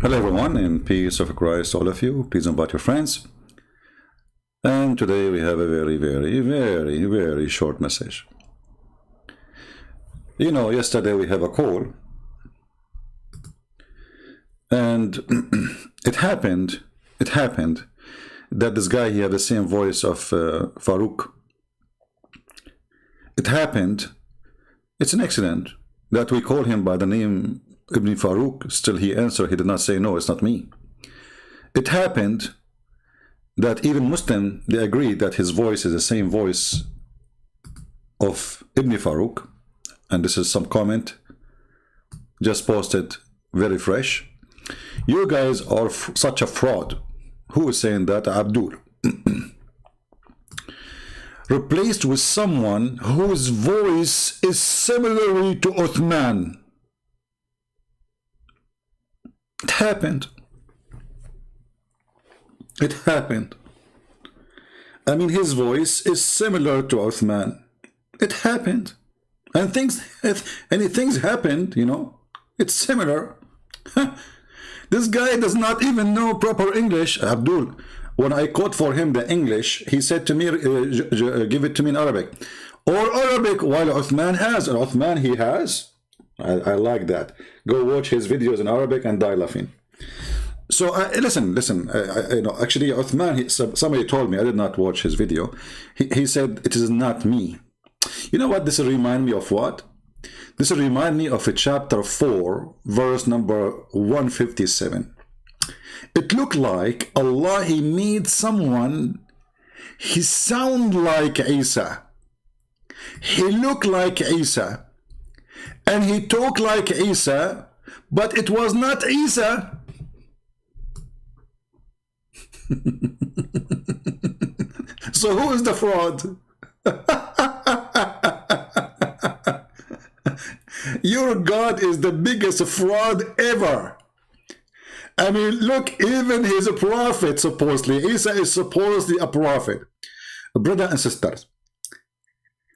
Hello everyone, in peace of Christ all of you. Please invite your friends. And today we have a very short message. You know, yesterday we have a call, and it happened that this guy, he had the same voice of Farouk. It happened, it's an accident that we call him by the name Ibn Farouk. Still he answered, he did not say, no, it's not me. It happened that even Muslim, they agree that his voice is the same voice of Ibn Farouk. And this is some comment just posted, very fresh. You guys are such a fraud. Who is saying that? Abdul. Replaced with someone whose voice is similar to Uthman. It happened. It happened. I mean, his voice is similar to Uthman. It happened. And things happened, you know. It's similar. This guy does not even know proper English. Abdul, when I quote for him the English, he said to me, give it to me in Arabic. Or Arabic, while Uthman has. And Uthman, he has. I like that. Go watch his videos in Arabic and die laughing. So listen. You know, actually, Uthman, somebody told me, I did not watch his video. He said, it is not me. You know what this remind me of? What? This remind me of a chapter 4, verse number 157. It looked like Allah, he made someone, he sound like Isa. He looked like Isa. And he talked like Isa, but it was not Isa. So who is the fraud? Your God is the biggest fraud ever. I mean, look, even his prophet, supposedly, Isa is supposedly a prophet. Brothers and sisters,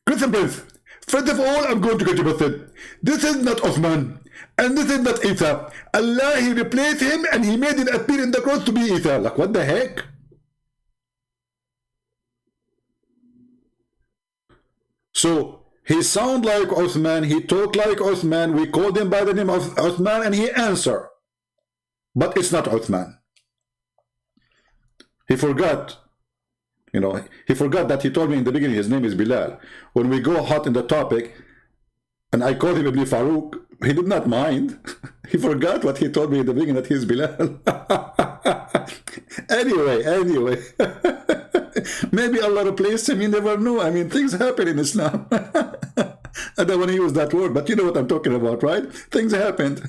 Christian Prince, first of all, I'm going to get you method. This is not Uthman, and this is not Isa. Allah, he replaced him, and he made him appear in the cross to be Isa. Like, what the heck? So, he sound like Uthman, he talked like Uthman, we called him by the name of Uthman, and he answered. But it's not Uthman. He forgot. You know, he forgot that he told me in the beginning his name is Bilal. When we go hot in the topic, and I called him Ibn Farouk, he did not mind. He forgot what he told me in the beginning, that he's Bilal. Anyway. Maybe Allah replaced him, you never know. I mean, things happen in Islam. I don't want to use that word, but you know what I'm talking about, right? Things happened.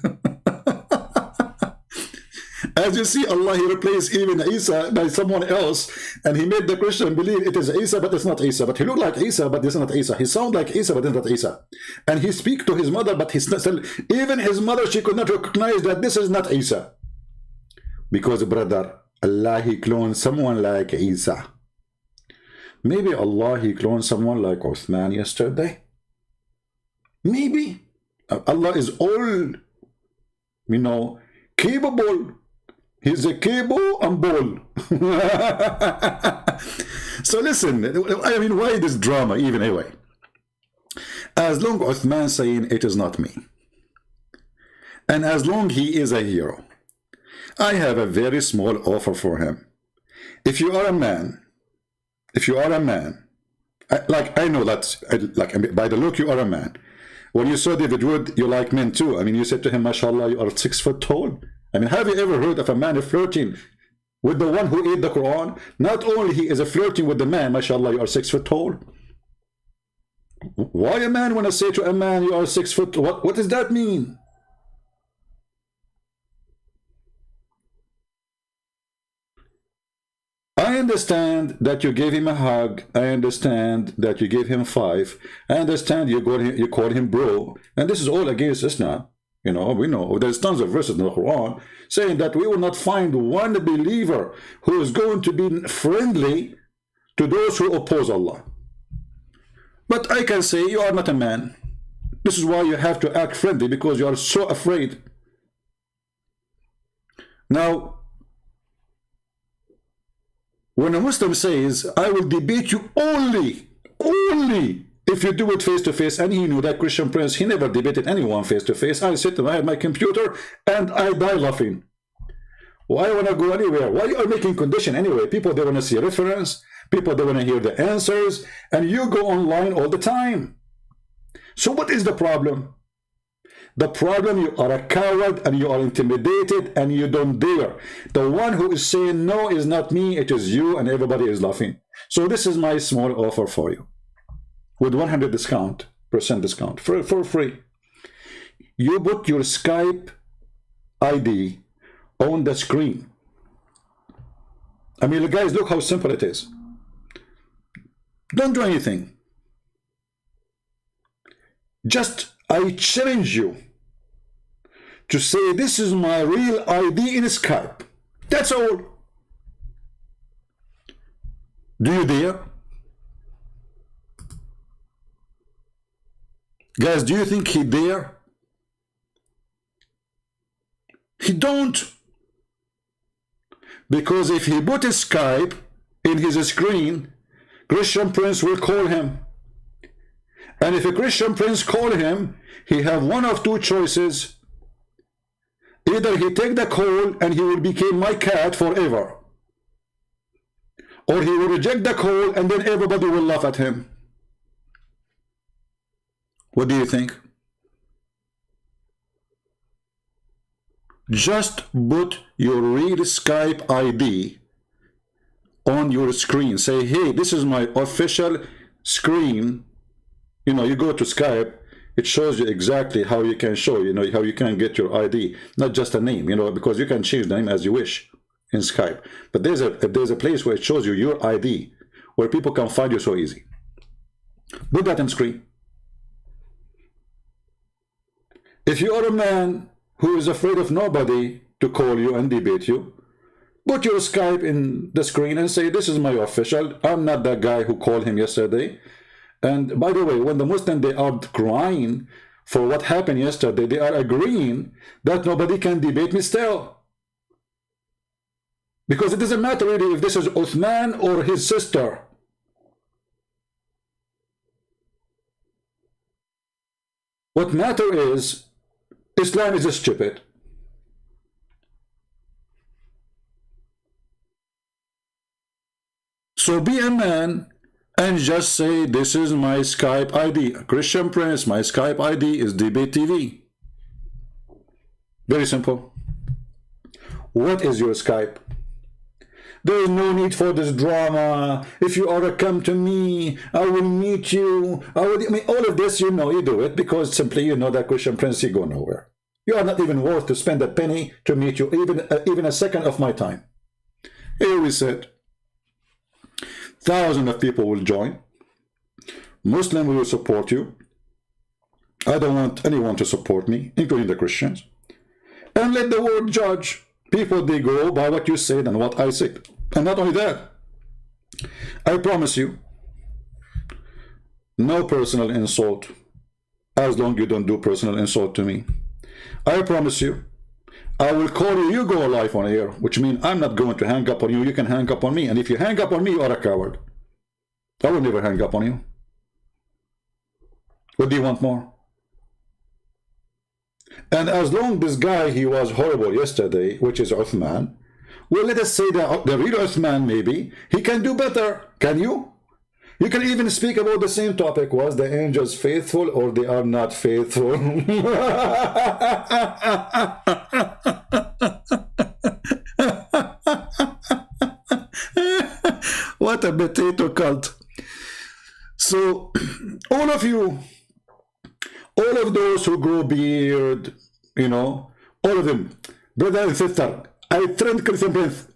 As you see, Allah, he replaced even Isa by someone else, and he made the Christian believe it is Isa, but it's not Isa. But he looked like Isa, but it's not Isa. He sound like Isa, but it's not Isa. And he speak to his mother, but he's not, even his mother, she could not recognize that this is not Isa. Because, brother, Allah, he cloned someone like Isa. Maybe Allah, he cloned someone like Uthman yesterday. Maybe. Allah is all, you know, capable. He's a cable and ball. So listen, I mean, why this drama even anyway? As long as Uthman saying it is not me, and as long he is a hero, I have a very small offer for him. If you are a man, I know that, like, by the look, you are a man. When you saw David Wood, you like men too. I mean, you said to him, mashallah, you are 6 foot tall. I mean, have you ever heard of a man flirting with the one who ate the Quran? Not only he is flirting with the man, mashallah, you are 6 foot tall. Why a man when I say to a man, you are 6 foot, what does that mean? I understand that you gave him a hug. I understand that you gave him 5. I understand you called him bro. And this is all against Islam. You know, we know there's tons of verses in the Quran saying that we will not find one believer who is going to be friendly to those who oppose Allah. But I can say you are not a man. This is why you have to act friendly, because you are so afraid. Now, when a Muslim says, I will debate you only if you do it face to face, and he knew that Christian Prince, he never debated anyone face to face. I sit and I have my computer and I die laughing. Why want to go anywhere? Why are you making condition anyway? People, they want to see a reference. People, they want to hear the answers. And you go online all the time. So what is the problem? The problem, you are a coward and you are intimidated and you don't dare. The one who is saying no is not me, it is you, and everybody is laughing. So this is my small offer for you. With 100% discount for free. You put your Skype ID on the screen. I mean, guys, look how simple it is. Don't do anything. Just, I challenge you to say, this is my real ID in Skype. That's all. Do you dare? Guys, do you think he dare? He don't. Because if he put his Skype in his screen, Christian Prince will call him. And if a Christian Prince call him, he have one of two choices. Either he take the call and he will become my cat forever, or he will reject the call and then everybody will laugh at him. What do you think? Just put your real Skype ID on your screen. Say, hey, this is my official screen. You know, you go to Skype, it shows you exactly how you can show, you know, how you can get your ID, not just a name, you know, because you can change the name as you wish in Skype. But there's a place where it shows you your ID, where people can find you so easy. Put that on screen. If you are a man who is afraid of nobody to call you and debate you, put your Skype in the screen and say, this is my official. I'm not that guy who called him yesterday. And by the way, when the Muslims, they are crying for what happened yesterday, they are agreeing that nobody can debate me still. Because it doesn't matter really if this is Uthman or his sister. What matter is, Islam is stupid. So be a man and just say, this is my Skype ID. Christian Prince, my Skype ID is Debate TV. Very simple. What is your Skype? There is no need for this drama. If you are to come to me, I will meet you. I mean, all of this, you know, you do it because simply you know that Christian Prince, you go nowhere. You are not even worth to spend a penny to meet you, even a second of my time. Here we sit. Thousands of people will join. Muslims will support you. I don't want anyone to support me, including the Christians. And let the world judge. People, they go by what you said and what I said. And not only that, I promise you, no personal insult, as long as you don't do personal insult to me. I promise you, I will call you, you go live on air, which means I'm not going to hang up on you, you can hang up on me. And if you hang up on me, you are a coward. I will never hang up on you. What do you want more? And as long as this guy, he was horrible yesterday, which is Uthman, well, let us say that the real Uthman, maybe, he can do better. Can you? You can even speak about the same topic. Was the angels faithful or they are not faithful? What a potato cult. So, all of you, all of those who grow beard, you know, all of them, brother and sister, I threatened Christian Prince.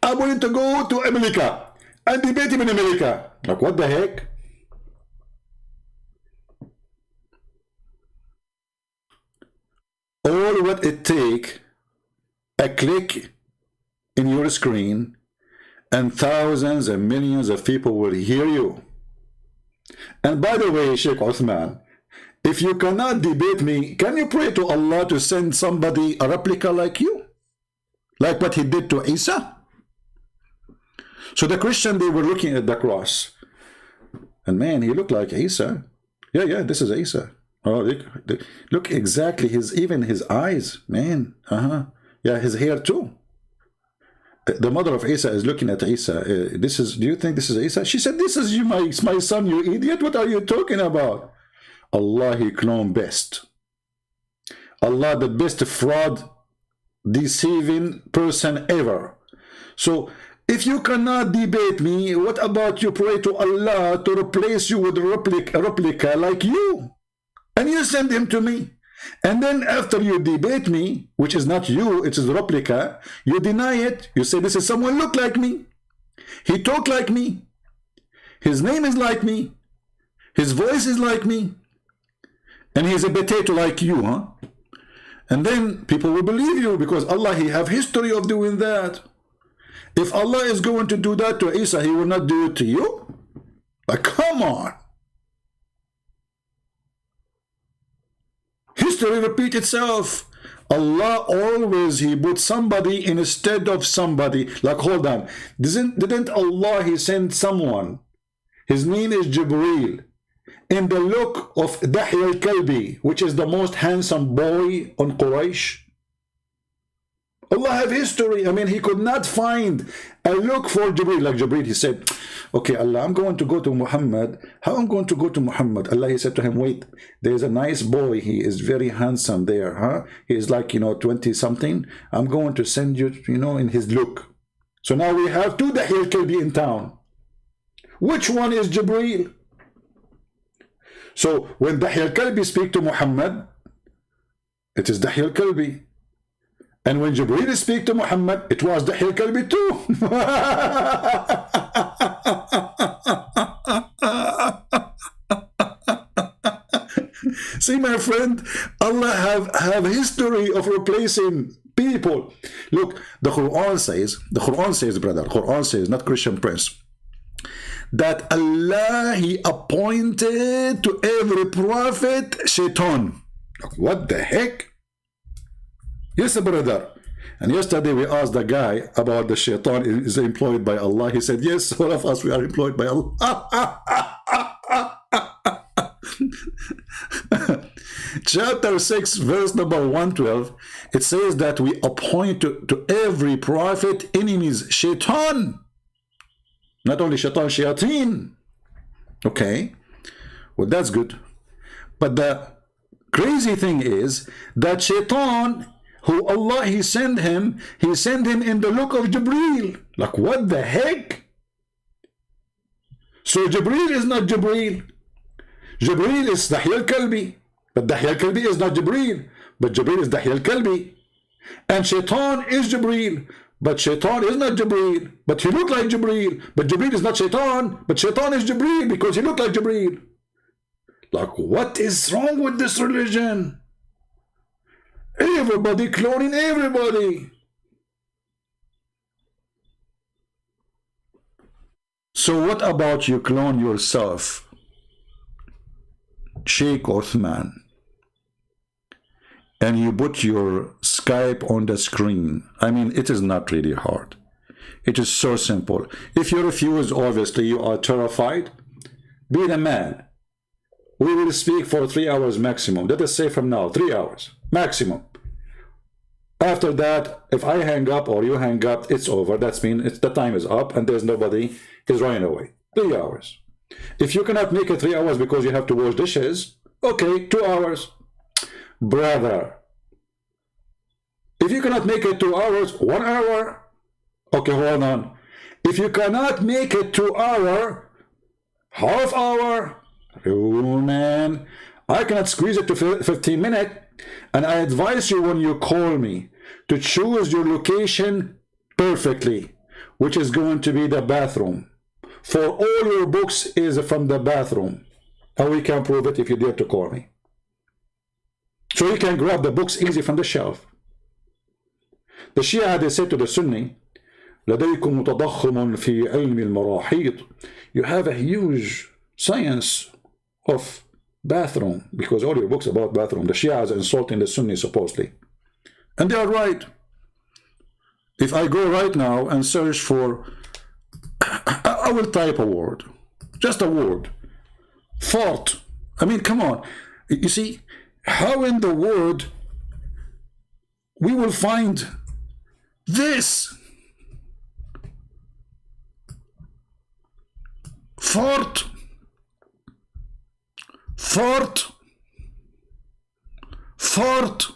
I'm willing to go to America and debate him in America. Like, what the heck? All what it take, a click in your screen, and thousands and millions of people will hear you. And by the way, Shaykh Uthman, if you cannot debate me, can you pray to Allah to send somebody, a replica like you? like what he did to Isa? So the Christian, they were looking at the cross, and man, he looked like Isa. Yeah, this is Isa. Oh, look exactly even his eyes, man. Yeah, his hair too. The mother of Isa is looking at Isa. Do you think this is Isa? She said, this is my son, you idiot. What are you talking about? Allah, he clone best. Allah, the best fraud, deceiving person ever. So if you cannot debate me, what about you pray to Allah to replace you with a replica like you? And you send him to me. And then after you debate me, which is not you, it is a replica, you deny it. You say, this is someone look like me. He talk like me. His name is like me. His voice is like me. And he's a potato like you, huh? And then people will believe you because Allah, he have history of doing that. If Allah is going to do that to Isa, he will not do it to you? Like, come on. History repeats itself. Allah always, he put somebody instead of somebody. Like, hold on. Didn't Allah, he send someone? His name is Jibreel. In the look of Dahi al-Kalbi, which is the most handsome boy on Quraysh. Allah have history. I mean, he could not find a look for Jibreel. Like Jibreel, he said, okay, Allah, I'm going to go to Muhammad. How I'm going to go to Muhammad? Allah, he said to him, wait, there's a nice boy. He is very handsome there, huh? He is like, 20 something. I'm going to send you, in his look. So now we have two Dahi al-Kalbi in town. Which one is Jibreel? So when Dahi al-Kalbi speak to Muhammad, it is Dahi al-Kalbi. And when Jibreel speak to Muhammad, it was Dahi al-Kalbi too. See, my friend, Allah have history of replacing people. Look, the Qur'an says, brother, Qur'an says, not Christian Prince, that Allah, he appointed to every prophet shaitan. What the heck? Yes, brother. And yesterday we asked the guy about the shaitan is employed by Allah. He said, yes, all of us, we are employed by Allah. Chapter 6, verse number 112, it says that we appoint to every prophet enemies, shaitan. Not only shaitan, shayateen. Okay, well, that's good. But the crazy thing is that shaitan, who Allah, he sent him in the look of Jibreel. Like, what the heck? So Jibreel is not Jibreel. Jibreel is Dahi al-Kalbi. But Dahi al-Kalbi is not Jibreel. But Jibreel is Dahi al-Kalbi. And shaitan is Jibreel. But shaitan is not Jibreel. But he look like Jibreel. But Jibreel is not shaitan. But shaitan is Jibreel because he look like Jibreel. Like, what is wrong with this religion? Everybody cloning everybody. So what about you clone yourself? Shaykh Uthman. And you put your Skype on the screen. I mean, it is not really hard. It is so simple. If you refuse, obviously you are terrified. Be the man. We will speak for 3 hours maximum. Let us say from now, 3 hours maximum. After that, if I hang up or you hang up, it's over. That's mean the time is up and there's nobody is running away. 3 hours. If you cannot make it 3 hours because you have to wash dishes, okay, 2 hours. Brother, if you cannot make it 2 hours, 1 hour. Okay, hold on. If you cannot make it 2 hours, half hour. Oh man, I cannot squeeze it to 15 minutes. And I advise you when you call me to choose your location perfectly, which is going to be the bathroom. For all your books is from the bathroom. And we can prove it if you dare to call me. So you can grab the books easy from the shelf. The Shia, they said to the Sunni, لديكم تضخم في علم المراحيض. You have a huge science of bathroom, because all your books about bathroom. The Shia is insulting the Sunni supposedly. And they are right. If I go right now and search for, I will type a word, just a word, fort. I mean, come on. You see, how in the world we will find this? Fort, fort, fort,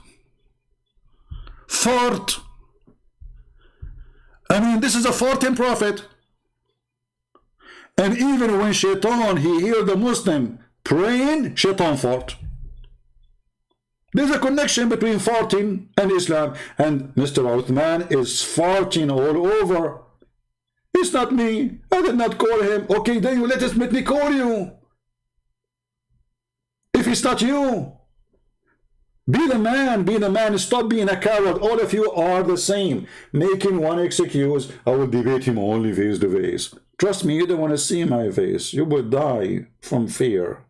fort. I mean, this is a forting prophet. And even when Shaitan, he hear the Muslim praying, Shaitan fart. There's a connection between farting and Islam. And Mr. Uthman is farting all over. It's not me. I did not call him. Okay, then you let me call you. If it's not you, be the man, be the man. Stop being a coward. All of you are the same. Making one excuse, I will debate him only face to face. Trust me, you don't want to see my face. You will die from fear.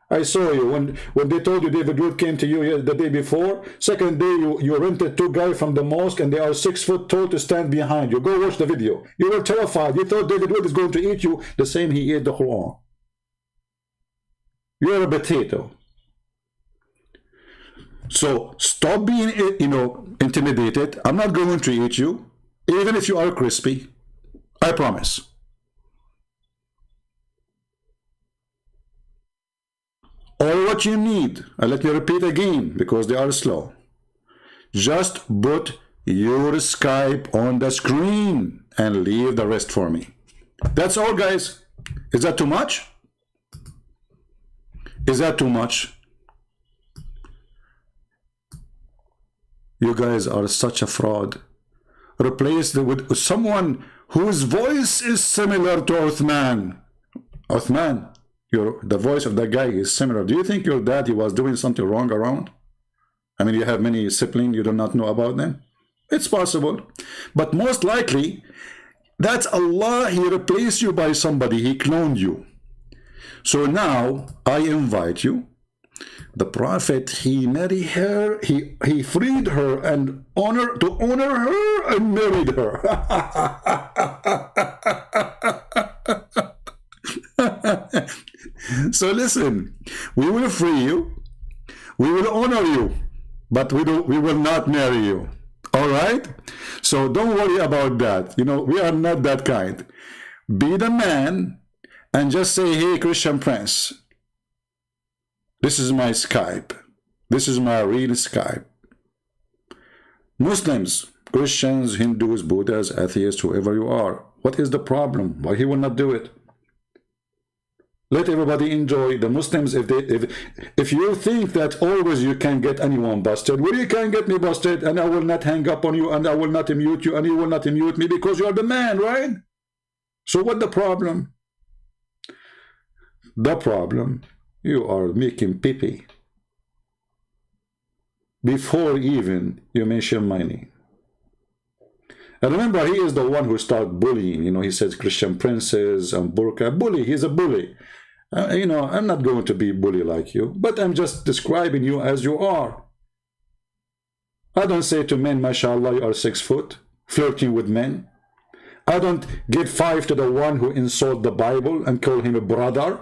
I saw you when they told you David Wood came to you the day before. Second day, you rented 2 guys from the mosque and they are 6 foot tall to stand behind you. Go watch the video. You were terrified. You thought David Wood is going to eat you the same he ate the Qur'an. You're a potato. So stop being, intimidated. I'm not going to eat you, even if you are crispy. I promise. All what you need, let me repeat again because they are slow. Just put your Skype on the screen and leave the rest for me. That's all, guys. Is that too much? Is that too much? You guys are such a fraud. Replace it with someone whose voice is similar to Uthman. Uthman, the voice of that guy is similar. Do you think your daddy was doing something wrong around? I mean, you have many siblings, you do not know about them? It's possible. But most likely, that's Allah, he replaced you by somebody, he cloned you. So now, I invite you. The Prophet, he married her, he freed her and to honor her and married her. So listen, we will free you, we will honor you, but we will not marry you. All right? So don't worry about that. We are not that kind. Be the man and just say, hey, Christian Prince, this is my Skype. This is my real Skype. Muslims, Christians, Hindus, Buddhas, atheists, whoever you are, what is the problem? Why he will not do it? Let everybody enjoy. The Muslims, if you think that always you can get anyone busted, well, you can get me busted, and I will not hang up on you, and I will not mute you, and you will not mute me because you are the man, right? So what the problem? The problem, you are making pee-pee before even you mention my name. And remember, he is the one who started bullying. He says Christian princes and burqa. Bully, he's a bully. I'm not going to be a bully like you, but I'm just describing you as you are. I don't say to men, mashallah, you are 6 foot, flirting with men. I don't give 5 to the one who insult the Bible and call him a brother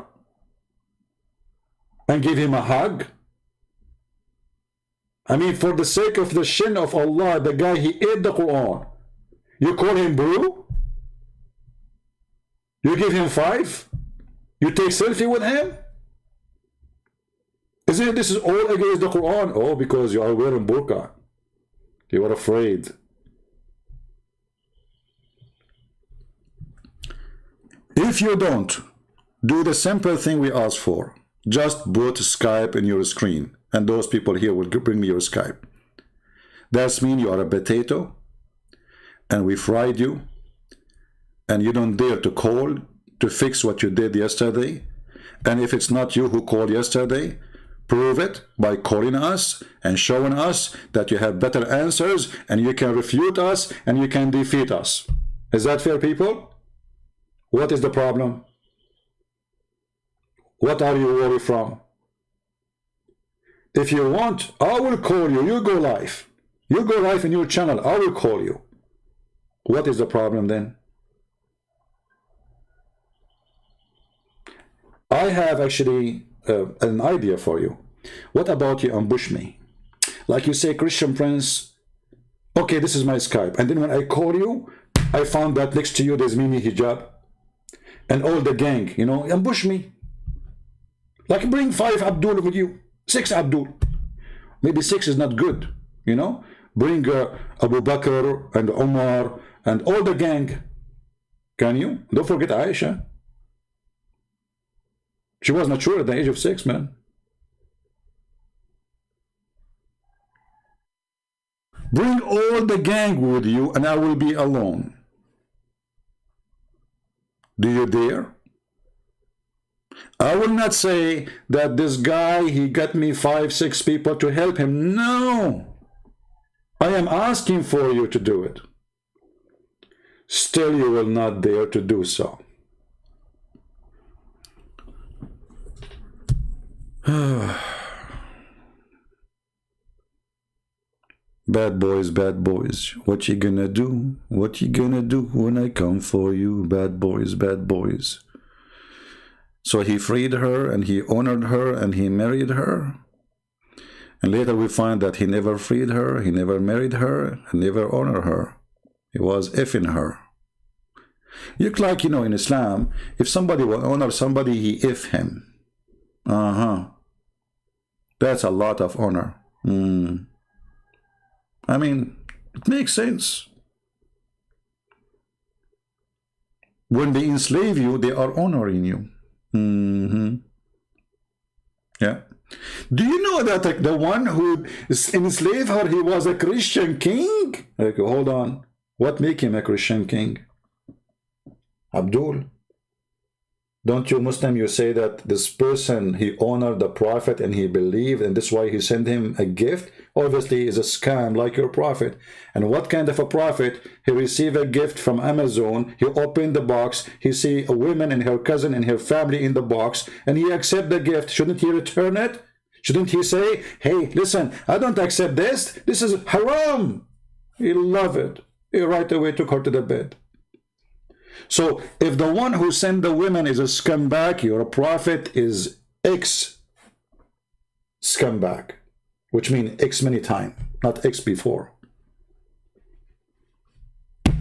and give him a hug. I mean, for the sake of the shin of Allah, the guy, he ate the Quran. You call him bro? You give him 5? You take selfie with him? Isn't it this is all against the Quran? Oh, because you are wearing burqa. You are afraid. If you don't do the simple thing we ask for, just put Skype in your screen, and those people here will bring me your Skype. That means you are a potato, and we fried you, and you don't dare to call to fix what you did yesterday. And if it's not you who called yesterday, prove it by calling us and showing us that you have better answers, and you can refute us, and you can defeat us. Is that fair, people? What is the problem? What are you worried from? If you want, I will call you. You go live. You go live in your channel. I will call you. What is the problem then? I have actually an idea for you. What about you ambush me? Like you say, Christian Prince, okay, this is my Skype. And then when I call you, I found that next to you there's mini hijab. And all the gang, you know, ambush me. Like bring 5 Abdul with you. 6 Abdul. Maybe 6 is not good, you know. Bring Abu Bakr and Omar and all the gang. Can you? Don't forget Aisha. She was not sure at the age of 6, man. Bring all the gang with you and I will be alone. Do you dare? I will not say that this guy, he got me 5, 6 people to help him. No. I am asking for you to do it. Still, you will not dare to do so. Bad boys, bad boys. What you gonna do? What you gonna do when I come for you? Bad boys, bad boys. So he freed her and he honored her and he married her. And later we find that he never freed her, he never married her, and never honored her. He was effing her. Look like, you know, in Islam, if somebody will honor somebody, he if him. That's a lot of honor. I mean, it makes sense. When they enslave you, they are honoring you. Yeah. Do you know that like, the one who enslaved her, he was a Christian king? Like, hold on. What make him a Christian king? Abdul. Don't you Muslim, you say that this person, he honored the prophet and he believed and that's why he sent him a gift? Obviously is a scam like your prophet. And what kind of a prophet? He received a gift from Amazon, he opened the box, he see a woman and her cousin and her family in the box, and he accept the gift. Shouldn't he return it? Shouldn't he say, hey, listen, I don't accept this. This is haram. He loved it. He right away took her to the bed. So if the one who sent the women is a scumbag, your prophet is ex-scumbag, which means X many times, not X before.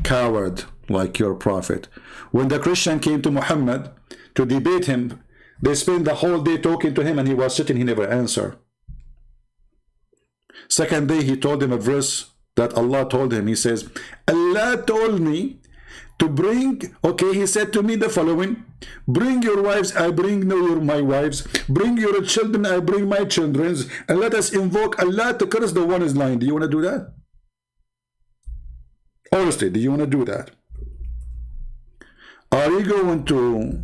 Coward like your prophet. When the Christian came to Muhammad to debate him, they spent the whole day talking to him and he was sitting, he never answered. Second day he told him a verse that Allah told him. He says, Allah told me to bring, okay, he said to me the following, bring your wives, I bring my wives, bring your children, I bring my children's, and let us invoke Allah to curse the one is lying. Do you want to do that? Honestly, do you want to do that? Are you going to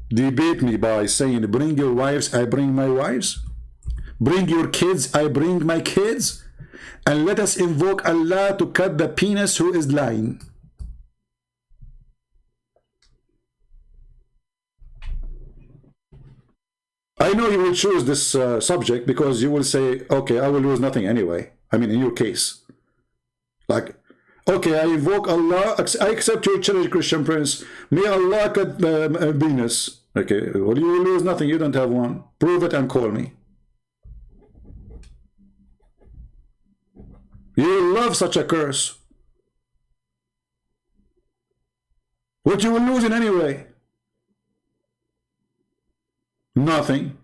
debate me by saying, bring your wives, I bring my wives, bring your kids, I bring my kids, and let us invoke Allah to cut the penis who is lying? I know you will choose this subject because you will say, okay, I will lose nothing anyway. I mean, in your case. Like, okay, I invoke Allah, I accept your challenge, Christian Prince. May Allah cut the penis. Okay, well, you will lose nothing. You don't have one. Prove it and call me. You love such a curse. What you will lose in any way? Nothing.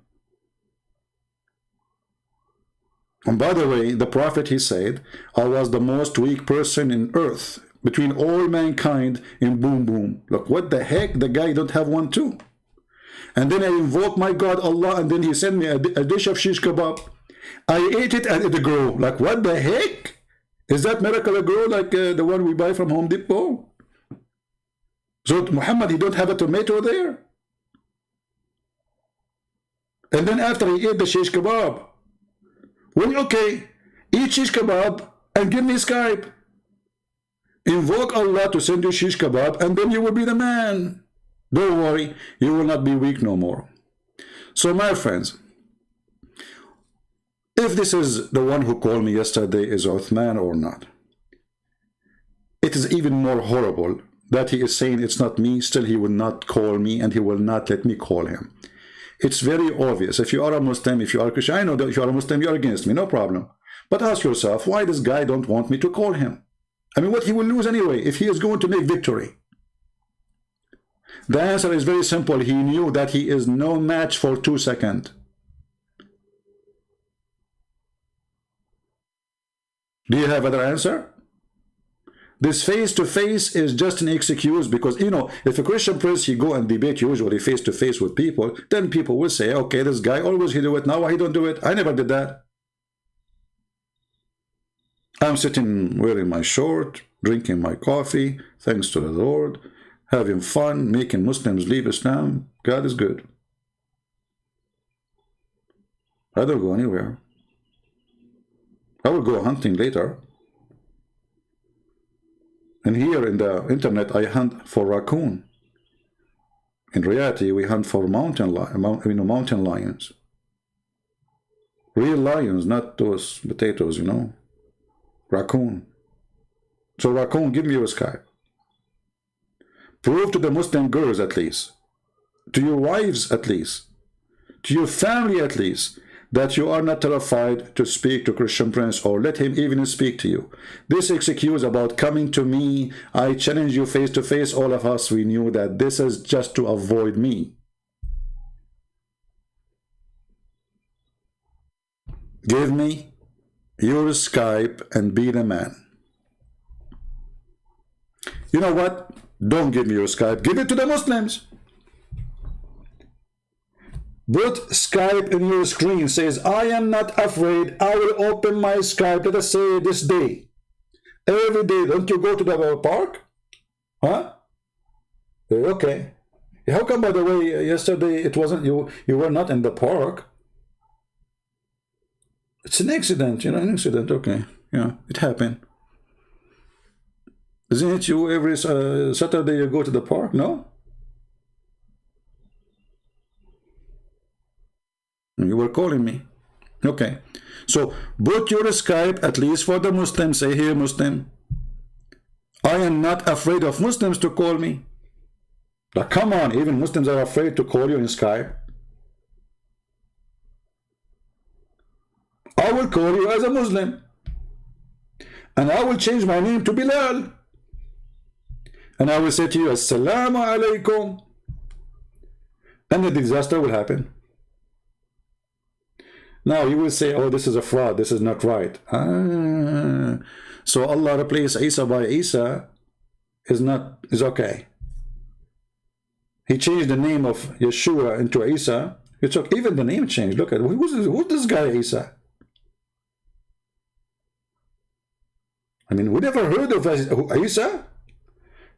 And by the way, the prophet, he said, I was the most weak person in earth between all mankind in boom boom. Look, what the heck? The guy don't have one too. And then I invoke my God Allah, and then he sent me a dish of shish kebab. I ate it and it grew. Like, what the heck? Is that miracle grow like the one we buy from Home Depot? So Muhammad, he don't have a tomato there? And then after he ate the shish kebab, well, okay, eat shish kebab and give me Skype. Invoke Allah to send you shish kebab and then you will be the man. Don't worry, you will not be weak no more. So my friends, if this is the one who called me yesterday is Uthman or not, It is even more horrible that he is saying it's not me, still he will not call me and he will not let me call him. It's very obvious. If you are a Muslim, if you are a Christian, I know that if you are a Muslim, you're against me, no problem. But ask yourself, why this guy don't want me to call him? I mean, what he will lose anyway if he is going to make victory? The answer is very simple. He knew that he is no match for 2 seconds. Do you have other answer? This face-to-face is just an excuse because, you know, if a Christian priest, he go and debate usually face-to-face with people, then people will say, okay, this guy always he do it, now why he don't do it? I never did that. I'm sitting wearing my short, drinking my coffee, thanks to the Lord, having fun, making Muslims leave Islam. God is good. I don't go anywhere. I will go hunting later. And here in the internet, I hunt for raccoon. In reality, we hunt for mountain lions. Real lions, not those potatoes, you know. Raccoon. So raccoon, give me your Skype. Prove to the Muslim girls at least, to your wives at least, to your family at least, that you are not terrified to speak to Christian Prince or let him even speak to you. This excuse about coming to me, I challenge you face to face, all of us, we knew that this is just to avoid me. Give me your Skype and be the man. You know what? Don't give me your Skype. Give it to the Muslims. Put Skype in your screen. Says, I am not afraid. I will open my Skype. Let us say this day. Every day. Don't you go to the park? Huh? Okay. How come, by the way, yesterday it wasn't you? You were not in the park. It's an accident, you know, an accident. Okay. Yeah, it happened. Isn't it you every Saturday you go to the park? No? You were calling me. Okay. So, put your Skype, at least for the Muslims. Say, here, Muslim, I am not afraid of Muslims to call me. Like, come on, even Muslims are afraid to call you in Skype. I will call you as a Muslim. And I will change my name to Bilal. And I will say to you, Assalamu alaikum. And the disaster will happen. Now you will say, oh, this is a fraud, this is not right. So Allah replaced Isa by Isa is okay. He changed the name of Yeshua into Isa. It's okay. Even the name changed. Look at who's this guy Isa? I mean, we never heard of Isa.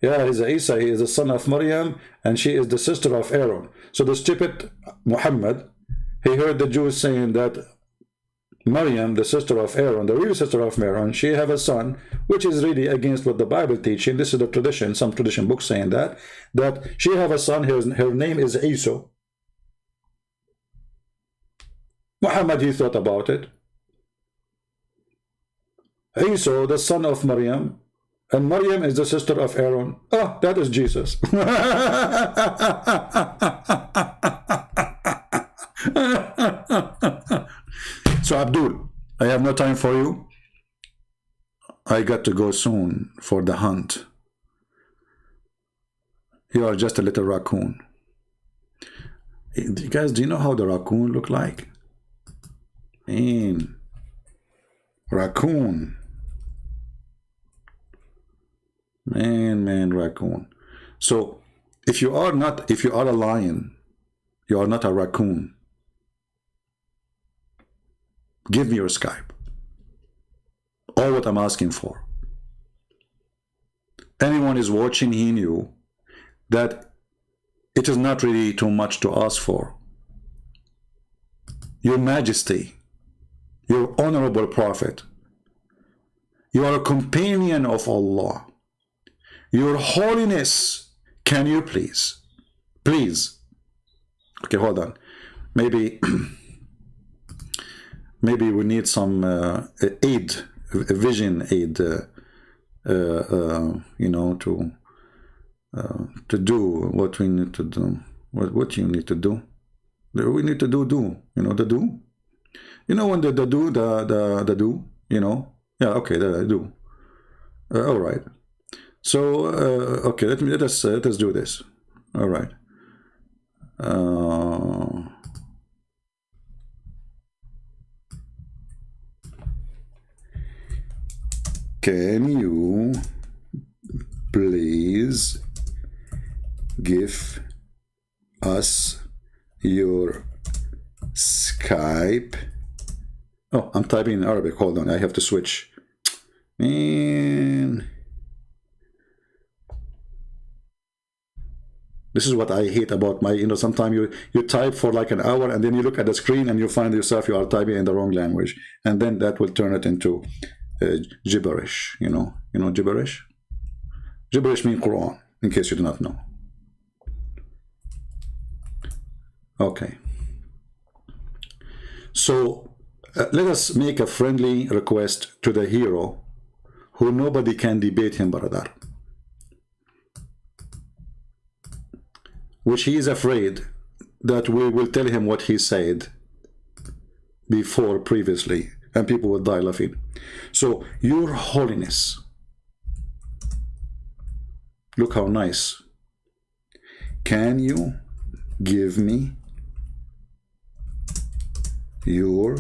Yeah, he's Isa. He is the son of Maryam, and she is the sister of Aaron. So the stupid Muhammad, he heard the Jews saying that Maryam, the sister of Aaron, the real sister of Aaron, she have a son, which is really against what the Bible teaching. This is the tradition, some tradition books saying that she have a son, her name is Isa. Muhammad, he thought about it. Isa, the son of Maryam, and Maryam is the sister of Aaron. Oh, that is Jesus. So Abdul, I have no time for you. I got to go soon for the hunt. You are just a little raccoon. You guys, do you know how the raccoon look like? Man, raccoon. Man, raccoon. So if you are a lion, you are not a raccoon. Give me your Skype. All what I'm asking for. Anyone is watching, he knew that it is not really too much to ask for. Your Majesty, your honorable Prophet, you are a companion of Allah. Your Holiness, can you please? Okay, hold on. Maybe we need some aid, vision aid, you know, to do what we need to do. What you need to do? We need to do. You know the do. You know when the do. You know. Yeah. Okay. The do. All right. So okay. Let us do this. All right. Can you please give us your Skype? Oh, I'm typing in Arabic. Hold on, I have to switch. Man, this is what I hate about my, you know, sometimes you type for like an hour and then you look at the screen and you find yourself you are typing in the wrong language, and then that will turn it into gibberish. You know gibberish. Gibberish means Quran, in case you do not know. Okay. So let us make a friendly request to the hero, who nobody can debate him, brother, which he is afraid that we will tell him what he said before previously, and people will die laughing. So, Your Holiness, look how nice. Can you give me your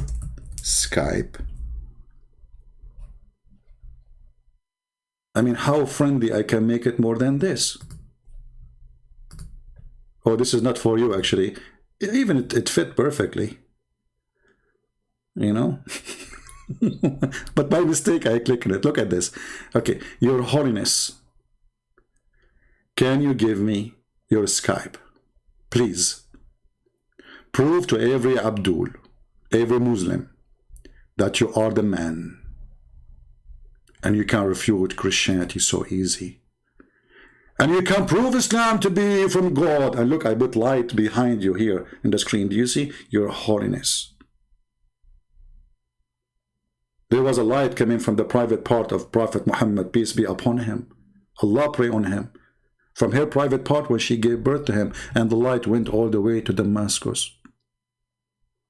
Skype? I mean, how friendly I can make it more than this? Oh, this is not for you, actually. Even it fit perfectly. You know? But by mistake, I click on it. Look at this. Okay, Your Holiness, can you give me your Skype? Please. Prove to every Abdul, every Muslim, that you are the man. And you can refute Christianity so easy. And you can prove Islam to be from God. And look, I put light behind you here in the screen. Do you see? Your Holiness. There was a light coming from the private part of Prophet Muhammad, peace be upon him. Allah pray on him. From her private part when she gave birth to him. And the light went all the way to Damascus.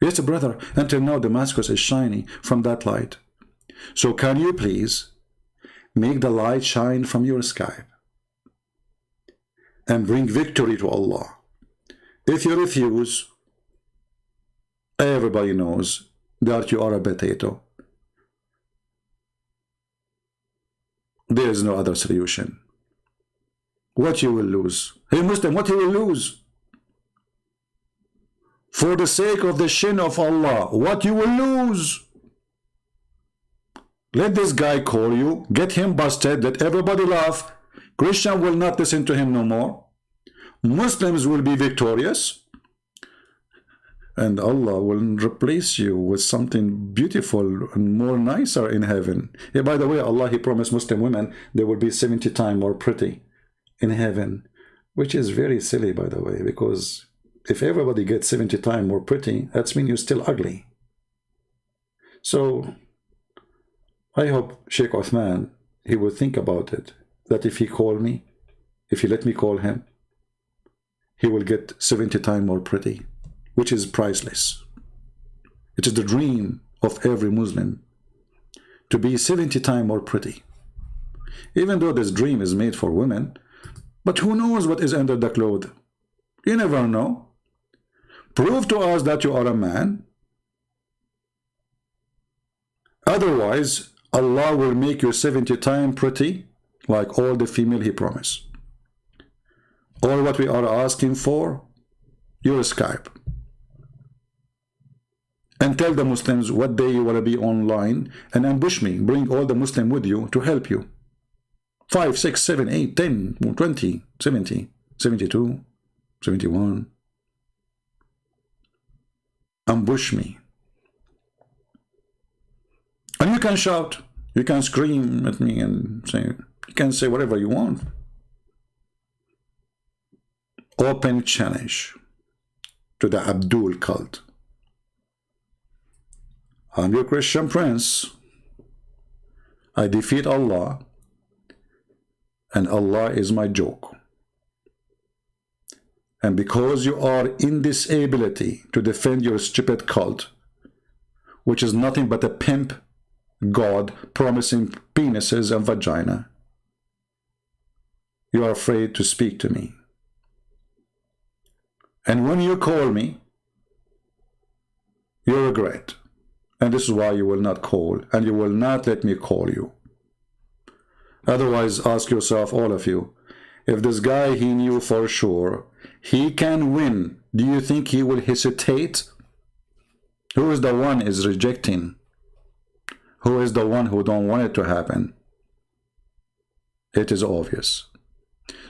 Yes, brother, until now Damascus is shining from that light. So can you please make the light shine from your Skype and bring victory to Allah? If you refuse, everybody knows that you are a potato. There is no other solution. What you will lose? Hey Muslim, what you will lose? For the sake of the shin of Allah, what you will lose? Let this guy call you, get him busted, let everybody laugh. Christian will not listen to him no more. Muslims will be victorious. And Allah will replace you with something beautiful and more nicer in heaven. Yeah, by the way, Allah, He promised Muslim women they will be 70 times more pretty in heaven, which is very silly, by the way, because if everybody gets 70 times more pretty, that means you're still ugly. So I hope Shaykh Uthman, he will think about it, that if he call me, if he let me call him, he will get 70 times more pretty, which is priceless. It is the dream of every Muslim to be 70 times more pretty. Even though this dream is made for women, but who knows what is under the cloth? You never know. Prove to us that you are a man. Otherwise, Allah will make you 70 times pretty, like all the female He promised. All what we are asking for, your Skype. And tell the Muslims what day you want to be online and ambush me. Bring all the Muslims with you to help you. 5, 6, 7, 8, 10, 20, 70, 72, 71. Ambush me. And you can shout. You can scream at me and say, you can say whatever you want. Open challenge to the Abdul cult. I'm your Christian prince. I defeat Allah and Allah is my joke. And because you are in this ability to defend your stupid cult, which is nothing but a pimp god promising penises and vagina, you are afraid to speak to me. And when you call me, you regret. And this is why you will not call, and you will not let me call you. Otherwise, ask yourself, all of you, if this guy he knew for sure, he can win, do you think he will hesitate? Who is the one is rejecting? Who is the one who don't want it to happen? It is obvious.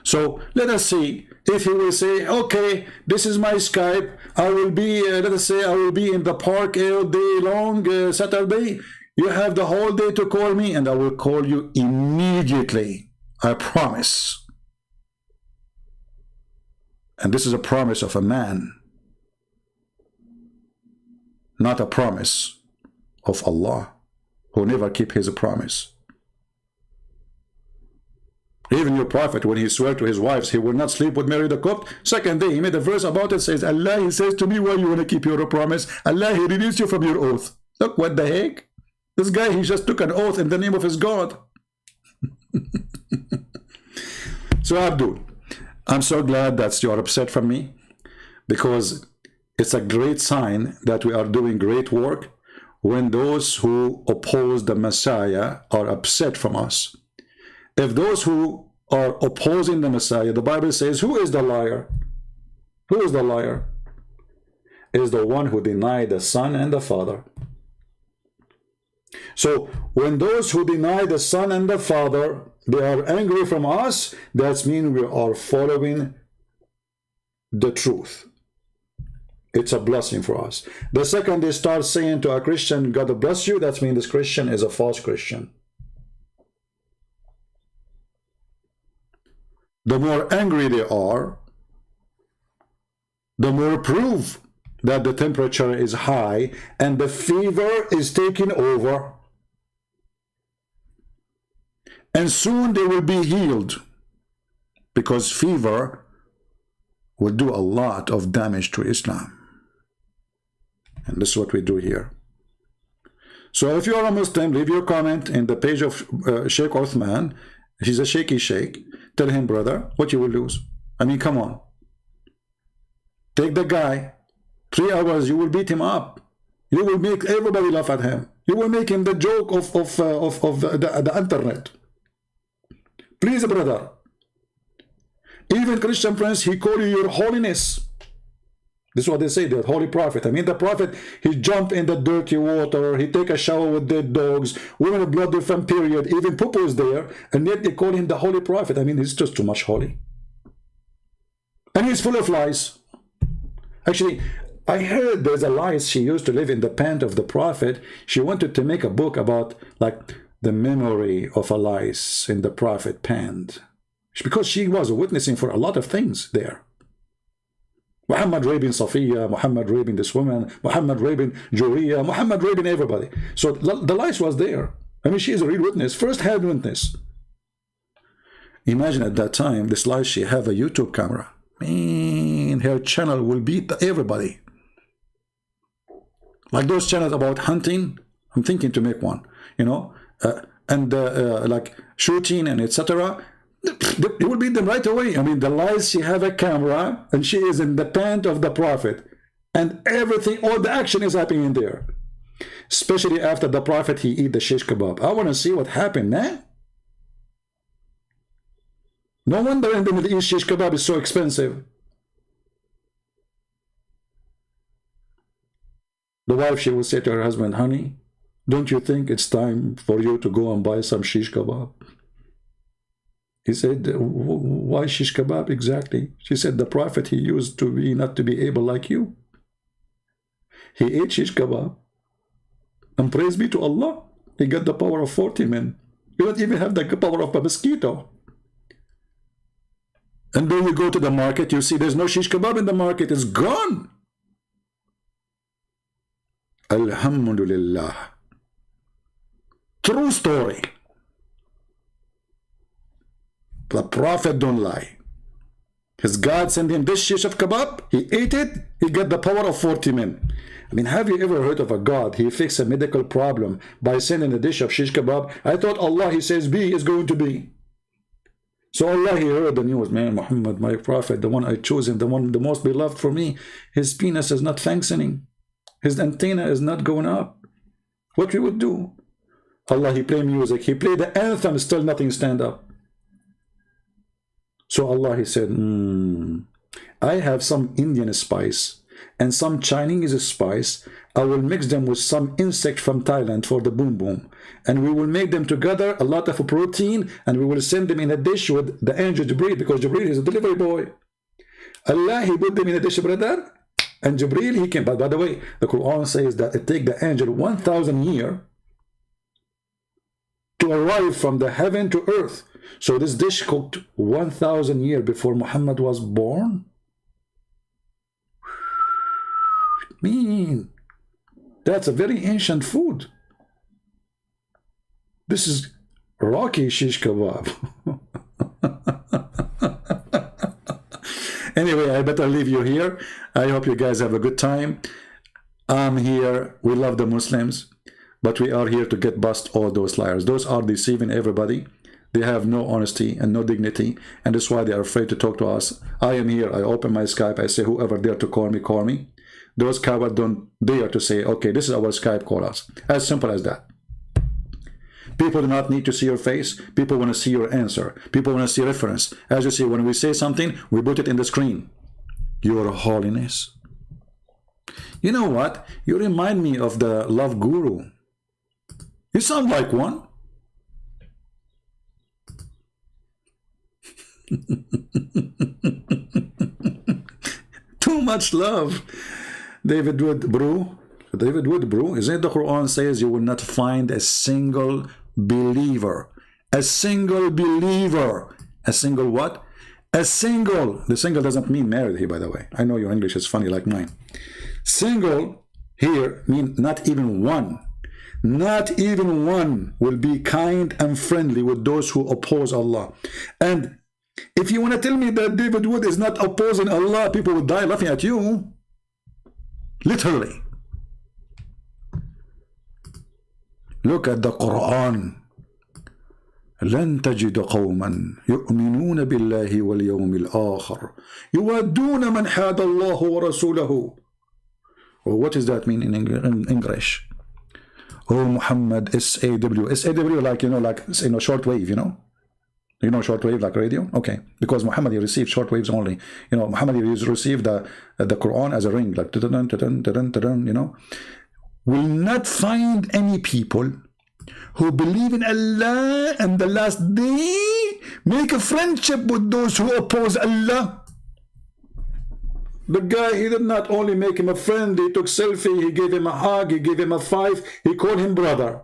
So let us see if he will say, okay, this is my Skype. I will be, let us say, I will be in the park all day long, Saturday. You have the whole day to call me, and I will call you immediately. I promise. And this is a promise of a man, not a promise of Allah, who never keep his promise. Even your prophet, when he swore to his wives, he will not sleep with Mary the Copt. Second day, he made a verse about it, says, Allah, he says to me, why you want to keep your promise? Allah, he released you from your oath. Look, what the heck? This guy, he just took an oath in the name of his God. So, Abdul, I'm so glad that you're upset from me, because it's a great sign that we are doing great work when those who oppose the Messiah are upset from us. If those who are opposing the Messiah, the Bible says, who is the liar? Who is the liar? It is the one who denied the Son and the Father. So when those who deny the Son and the Father, they are angry from us, that means we are following the truth. It's a blessing for us. The second they start saying to a Christian, God bless you, that means this Christian is a false Christian. The more angry they are, the more proof that the temperature is high and the fever is taking over. And soon they will be healed, because fever will do a lot of damage to Islam. And this is what we do here. So if you are a Muslim, leave your comment in the page of Shaykh Uthman. He's a shaky sheikh. Tell him, brother, what you will lose. I mean, come on. Take the guy. 3 hours, you will beat him up. You will make everybody laugh at him. You will make him the joke of the internet. Please, brother. Even Christian friends, he call you your holiness. This is what they say, the holy prophet. I mean, the prophet, he jump in the dirty water, he take a shower with dead dogs, women of blood from period, even poo is there, and yet they call him the holy prophet. I mean, he's just too much holy. And he's full of lies. Actually, I heard there's a lies. She used to live in the pant of the prophet. She wanted to make a book about, like, the memory of a lice in the prophet pant. Because she was witnessing for a lot of things there. Muhammad raping Safiya, Muhammad raping this woman, Muhammad raping Juriya, Muhammad raping everybody. So the lies was there. I mean, she is a real witness, first-hand witness. Imagine at that time, this lies, she have a YouTube camera. Man, her channel will beat everybody. Like those channels about hunting, I'm thinking to make one, you know, like shooting and etc. You will beat them right away. I mean, the lies, she have a camera and she is in the pant of the prophet, and everything, all the action is happening in there. Especially after the prophet, he eat the shish kebab. I want to see what happened, man. No wonder in the Middle East shish kebab is so expensive. The wife, she will say to her husband, honey, don't you think it's time for you to go and buy some shish kebab? He said, why shish kebab exactly? She said, the prophet, he used to be not to be able like you. He ate shish kebab. And praise be to Allah, he got the power of 40 men. You don't even have the power of a mosquito. And then you go to the market, you see there's no shish kebab in the market, it's gone. Alhamdulillah. True story. The Prophet don't lie. His God sent him this shish of kebab. He ate it. He got the power of 40 men. I mean, have you ever heard of a God? He fixed a medical problem by sending a dish of shish kebab. I thought Allah, he says be, is going to be. So Allah, he heard the news. Man, Muhammad, my prophet, the one I chosen, the one the most beloved for me, his penis is not functioning. His antenna is not going up. What we would do? Allah, he play music. He played the anthem, still nothing stand up. So Allah, he said, I have some Indian spice and some Chinese spice. I will mix them with some insect from Thailand for the boom boom. And we will make them together, a lot of protein, and we will send them in a dish with the angel Jibreel, because Jibreel is a delivery boy. Allah, he put them in a dish, brother, and Jibreel, he came. But by the way, the Quran says that it takes the angel 1,000 years to arrive from the heaven to earth. So this dish cooked 1,000 years before Muhammad was born. Man, that's a very ancient food. This is Rocky shish kebab. Anyway, I better leave you here. I hope you guys have a good time. I'm here. We love the Muslims, but we are here to get bust all those liars. Those are deceiving everybody. They have no honesty and no dignity, and that's why they are afraid to talk to us. I am here. I open my Skype. I say, whoever dare to call me, call me. Those cowards don't dare to say, okay, this is our Skype, call us. As simple as that. People do not need to see your face. People want to see your answer. People want to see reference. As you see, when we say something, we put it in the screen. Your Holiness. You know what? You remind me of the love guru. You sound like one. Too much love. David Wood, bro. David Wood, bro. Isn't it the Quran says you will not find a single believer. A single believer. A single what? A single. The single doesn't mean married here, by the way. I know your English is funny like mine. Single here mean not even one. Not even one will be kind and friendly with those who oppose Allah. And if you want to tell me that David Wood is not opposing Allah, people would die laughing at you. Literally. Look at the Quran. لن تجد قوما يؤمنون بالله واليوم الآخر يودون من حاد الله ورسوله. Well, what does that mean in English? Oh, Muhammad, SAW. SAW, like, shortwave, You know shortwave, like radio? Okay. Because Muhammad, he received shortwaves only. Muhammad, he received the Quran as a ring, like, Will not find any people who believe in Allah and the last day, make a friendship with those who oppose Allah. The guy, he did not only make him a friend, he took selfie, he gave him a hug, he gave him a five, he called him brother.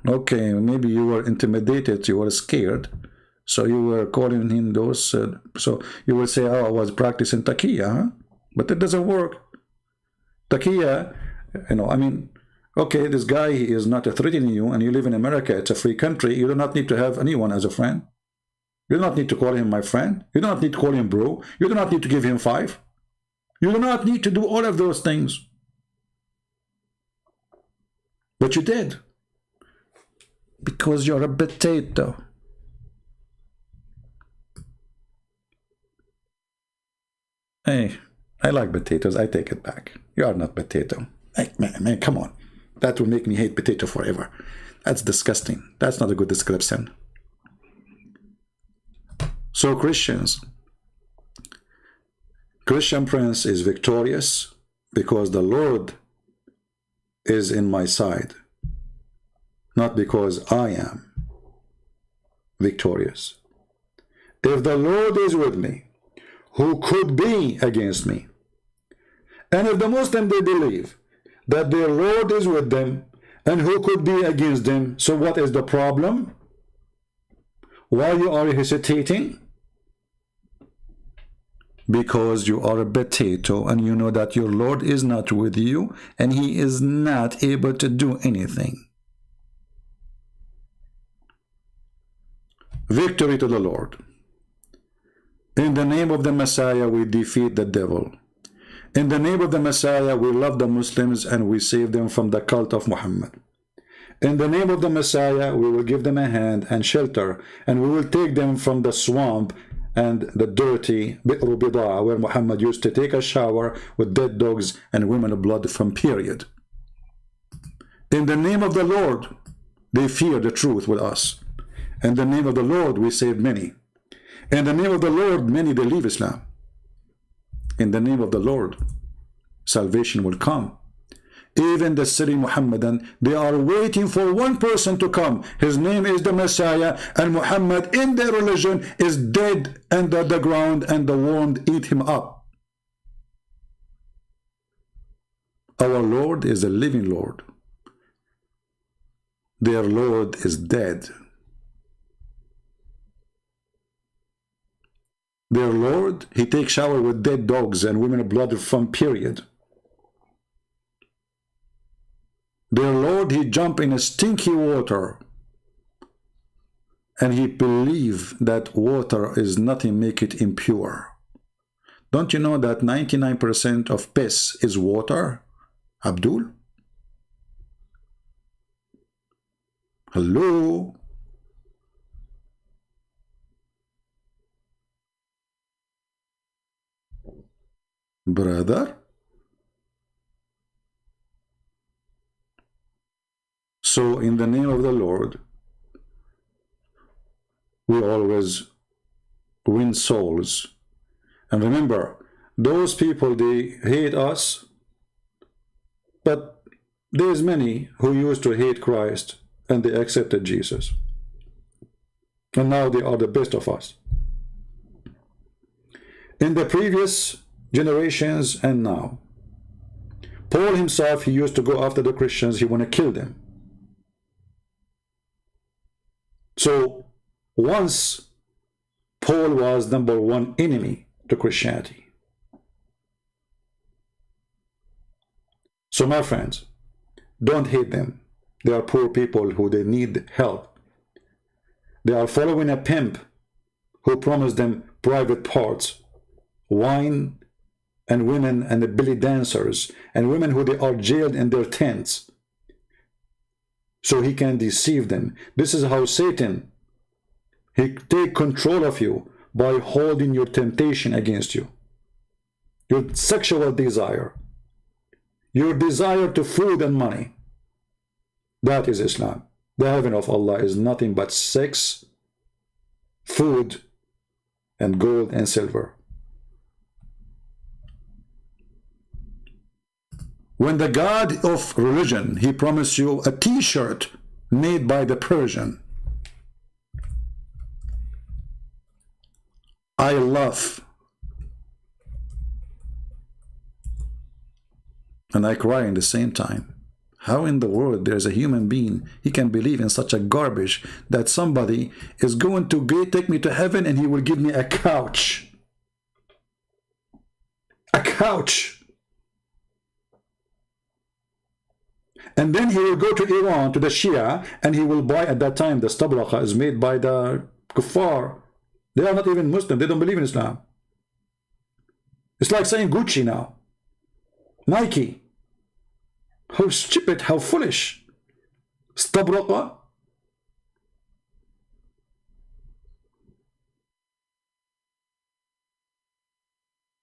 Okay, maybe you were intimidated, you were scared, so you were calling him those, so you will say, oh, I was practicing taqiyya, huh? But it doesn't work. Taqiyya, okay, this guy, he is not threatening you, and you live in America, it's a free country, you do not need to have anyone as a friend. You do not need to call him my friend. You do not need to call him bro. You do not need to give him five. You do not need to do all of those things. But you did. Because you're a potato. Hey, I like potatoes. I take it back. You are not potato. Hey, man, come on. That will make me hate potato forever. That's disgusting. That's not a good description. So Christian Prince is victorious because the Lord is in my side, not because I am victorious. If the Lord is with me, who could be against me? And if the Muslims, they believe that their Lord is with them, and who could be against them? So what is the problem? Why you are hesitating? Because you are a potato and you know that your Lord is not with you and he is not able to do anything. Victory to the Lord. In the name of the Messiah, we defeat the devil. In the name of the Messiah, we love the Muslims and we save them from the cult of Muhammad. In the name of the Messiah, we will give them a hand and shelter, and we will take them from the swamp and the dirty Bi'ru Bida'a, where Muhammad used to take a shower with dead dogs and women of blood from period. In the name of the Lord, they fear the truth with us. In the name of the Lord, we save many. In the name of the Lord, many they leave Islam. In the name of the Lord, salvation will come. Even the silly Muhammadan, they are waiting for one person to come. His name is the Messiah, and Muhammad in their religion is dead under the ground, and the worm eat him up. Our Lord is a living Lord. Their Lord is dead. Their Lord, he takes shower with dead dogs and women of blood from period. Their Lord, he jump in a stinky water, and he believe that water is nothing make it impure. Don't you know that 99% of piss is water, Abdul? Hello? Brother? So in the name of the Lord, we always win souls. And remember, those people, they hate us, but there's many who used to hate Christ and they accepted Jesus. And now they are the best of us. In the previous generations and now, Paul himself, he used to go after the Christians, he want to kill them. So once Paul was #1 enemy to Christianity. So my friends, don't hate them. They are poor people who they need help. They are following a pimp who promised them private parts, wine and women and the belly dancers and women who they are jailed in their tents, so he can deceive them. This is how Satan, he take control of you by holding your temptation against you. Your sexual desire, your desire to food and money. That is Islam. The heaven of Allah is nothing but sex, food, and gold and silver. When the God of religion, he promised you a t-shirt made by the Persian. I love and I cry in the same time. How in the world there's a human being, he can believe in such a garbage that somebody is going to take me to heaven and he will give me a couch. A couch. And then he will go to Iran, to the Shia, and he will buy, at that time, the stabraqa is made by the kuffar. They are not even Muslim. They don't believe in Islam. It's like saying Gucci now. Nike. How stupid, how foolish. Stabraqa.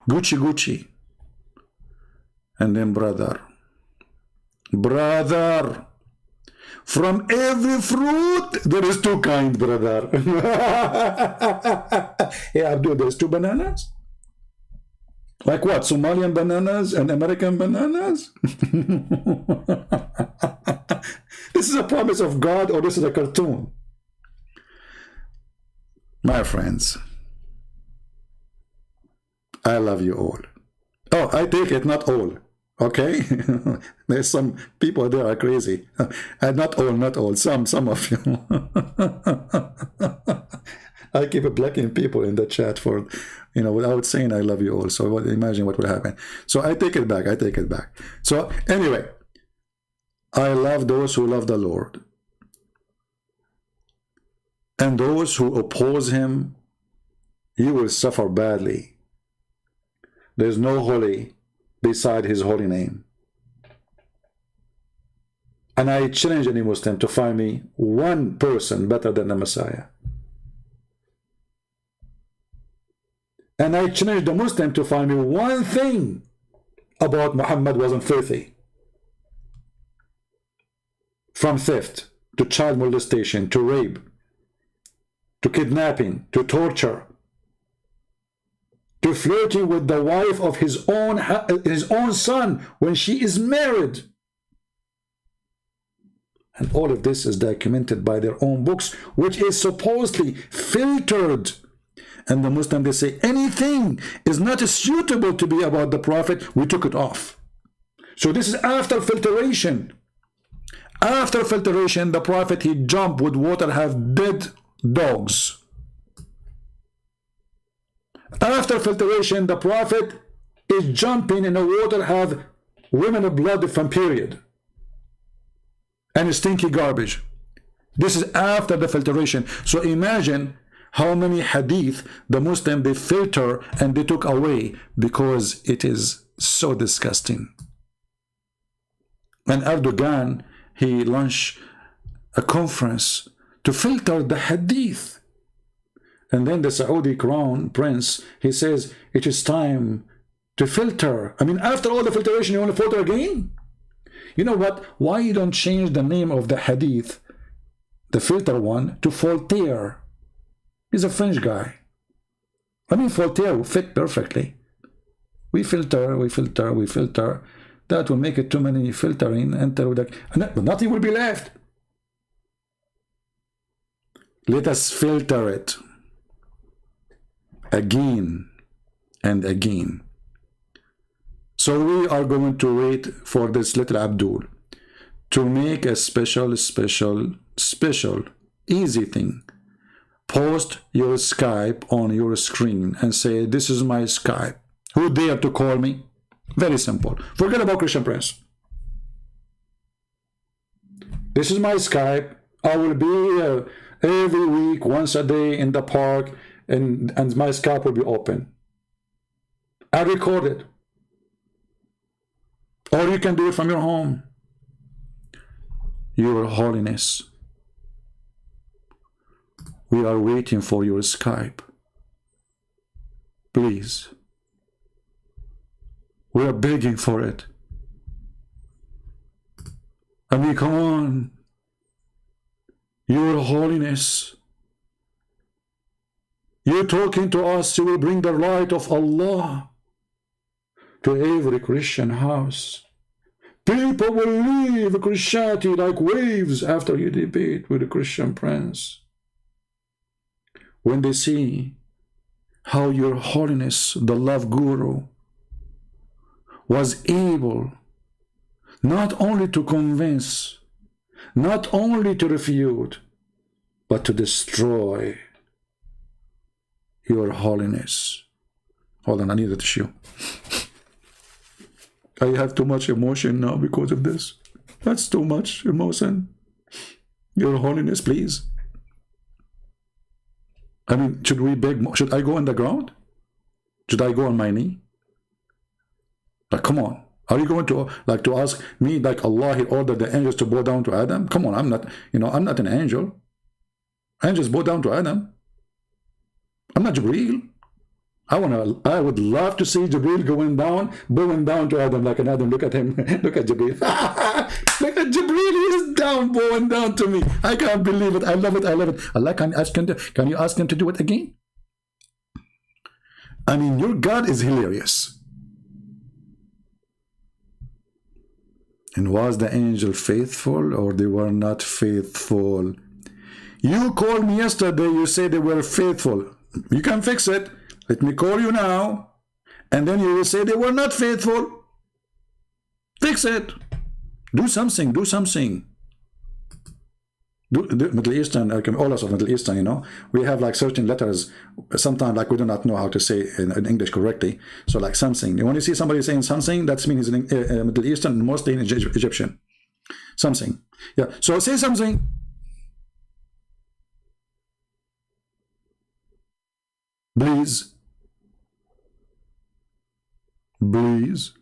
Gucci, Gucci. And then brother. Brother. From every fruit, there is two kinds, brother. Hey, Abdul, there's two bananas? Like what? Somalian bananas and American bananas? This is a promise of God, or this is a cartoon? My friends, I love you all. Oh, I take it, not all. Okay? There's some people there are crazy. Not all, some of you. I keep blocking people in the chat for, you know, without saying I love you all. So imagine what would happen. So I take it back. I take it back. So anyway, I love those who love the Lord. And those who oppose him, you will suffer badly. There's no holy beside his holy name. And I challenge any Muslim to find me one person better than the Messiah. And I challenge the Muslim to find me one thing about Muhammad wasn't filthy. From theft, to child molestation, to rape, to kidnapping, to torture, to flirting with the wife of his own son when she is married. And all of this is documented by their own books, which is supposedly filtered. And the Muslim, they say anything is not suitable to be about the Prophet, we took it off. So this is after filtration. After filtration, the Prophet, he jumped with water, have dead dogs. After filtration, the Prophet is jumping in the water, have women of blood from period. And stinky garbage. This is after the filtration. So imagine how many hadith the Muslim, they filter and they took away because it is so disgusting. And Erdogan, he launched a conference to filter the hadith. And then the Saudi crown prince, he says, it is time to filter. I mean, after all the filtration, you want to filter again? You know what? Why you don't change the name of the hadith, the filter one, to Voltaire? He's a French guy. I mean, Voltaire will fit perfectly. We filter, we filter, we filter. That will make it too many filtering, but nothing will be left. Let us filter it again and again. So we are going to wait for this little Abdul to make a special, easy thing. Post your Skype on your screen and say, this is my Skype. Who dare to call me? Very simple. Forget about Christian Prince. This is my Skype. I will be every week, once a day in the park, and my Skype will be open. I record it. Or you can do it from your home. Your Holiness, we are waiting for your Skype. Please. We are begging for it. I mean, come on. Your Holiness, you're talking to us, you will bring the light of Allah to every Christian house. People will leave Christianity like waves after you debate with the Christian Prince. When they see how your Holiness, the love guru, was able not only to convince, not only to refute, but to destroy your Holiness. Hold on, I need a tissue. I have too much emotion now because of this. That's too much emotion. Your Holiness, please. I mean, should we beg? Should I go on the ground? Should I go on my knee? Like, come on. Are you going to to ask me like Allah, he ordered the angels to bow down to Adam? Come on, I'm not, I'm not an angel. Angels bow down to Adam. I'm not Jibreel. I would love to see Jibreel bowing down to Adam like an Adam. Look at him. Look at Jibreel. Look at Jibreel. He is down, bowing down to me. I can't believe it. I love it. I love it. Allah, can you ask him to do it again? I mean, your God is hilarious. And was the angel faithful or they were not faithful? You called me yesterday. You said they were faithful. You can fix it. Let me call you now, and then you will say they were not faithful. Fix it. Do something. Do something. The Middle Eastern, all of Middle Eastern, we have like certain letters. Sometimes like we do not know how to say in English correctly. So like something. When you see somebody saying something, that means in Middle Eastern, mostly in Egyptian. Something. Yeah. So say something. Please. Please.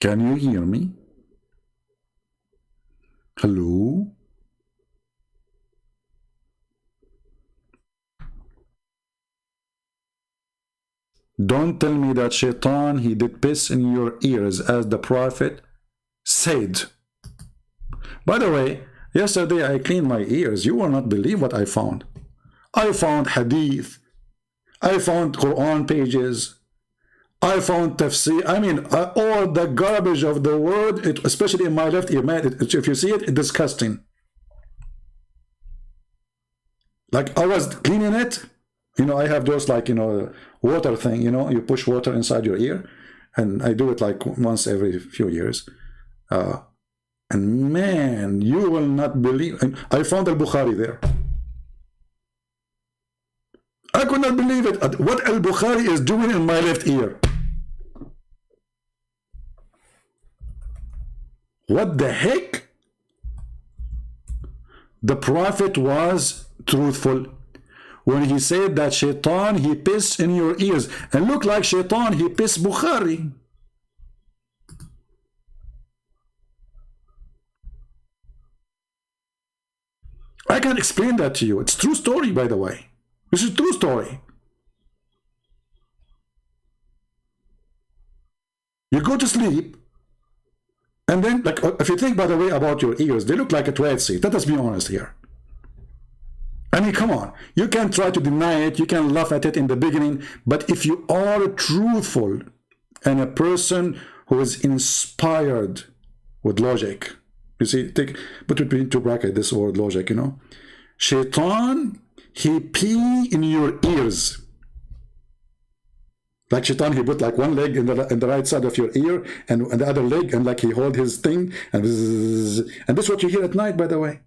Can you hear me? Hello? Don't tell me that Shaitan, he did piss in your ears as the Prophet said. By the way, yesterday I cleaned my ears. You will not believe what I found. I found hadith. I found Quran pages. I found tafsir. I mean, all the garbage of the world, especially in my left ear, man, if you see it, it's disgusting. Like I was cleaning it, you know, I have those like, you know, water thing, you know, you push water inside your ear, and I do it like once every few years. And man, you will not believe, I found Al-Bukhari there. I could not believe it. What Al-Bukhari is doing in my left ear. What the heck? The Prophet was truthful when he said that Shaitan, he pissed in your ears. And look like Shaitan, he pissed Bukhari. I can explain that to you. It's true story, by the way. This is true story. You go to sleep, and then, like, if you think, by the way, about your ears, they look like a toilet seat. Let us be honest here. I mean, come on. You can try to deny it. You can laugh at it in the beginning. But if you are truthful and a person who is inspired with logic, you see, put between two brackets this word logic, you know. Shaitan, he pee in your ears. Like Shaitan, he put like one leg in the right side of your ear and the other leg, and like he hold his thing, and this is what you hear at night, by the way.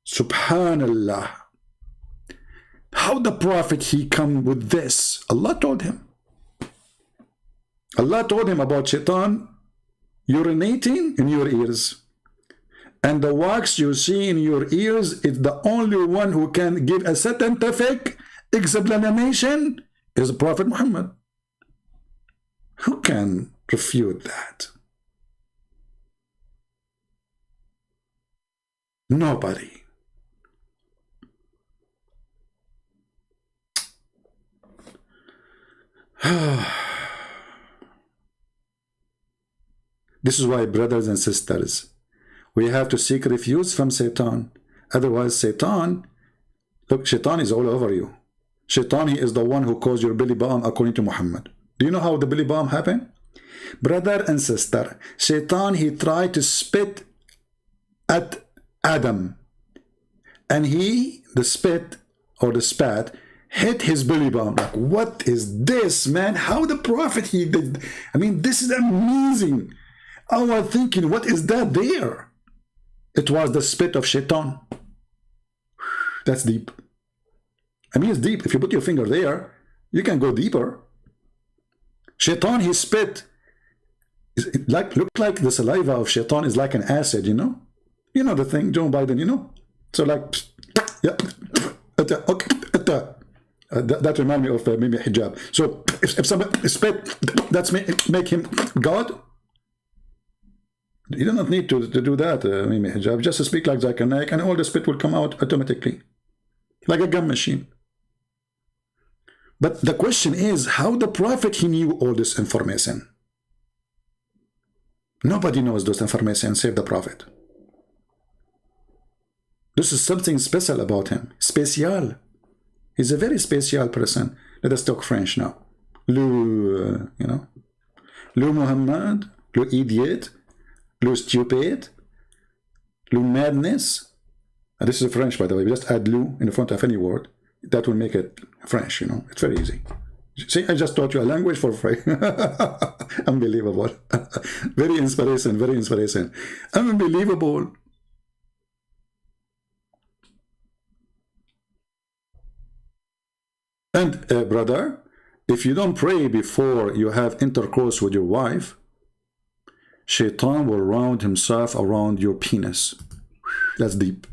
Subhanallah. How the Prophet, he come with this? Allah told him. Allah told him about Shaitan urinating in your ears. And the wax you see in your ears is the only one who can give a scientific explanation is the Prophet Muhammad. Who can refute that? Nobody. This is why, brothers and sisters, we have to seek refuge from Satan. Otherwise, Satan, look, Shaitan is all over you. Shaitan, he is the one who caused your belly bomb, according to Muhammad. Do you know how the belly bomb happened? Brother and sister, Shaitan, he tried to spit at Adam. And the spit or the spat hit his belly bomb. Like, what is this, man? How the Prophet, he did? I mean, this is amazing. I was thinking, what is that there? It was the spit of Shaitan. That's deep. I mean, it's deep. If you put your finger there, you can go deeper. Shaitan, he spit. Look like the saliva of Shaitan is like an acid, you know? You know the thing, Joe Biden, you know? So like, yeah, okay, that reminds me of maybe hijab. So if somebody spit, that's make him God? You do not need to do that, maybe hijab. Just speak like Zakir Naik and all the spit will come out automatically. Like a gun machine. But the question is, how the Prophet, he knew all this information? Nobody knows this information save the Prophet. This is something special about him. Special. He's a very special person. Let us talk French now. You know, le Muhammad, le idiot, le stupid, le madness. And this is French, by the way. We just add le in the front of any word. That will make it French, you know. It's very easy. See, I just taught you a language for free. Unbelievable. Very inspiration, very inspiration. Unbelievable. And brother, if you don't pray before you have intercourse with your wife, Shaitan will round himself around your penis. That's deep.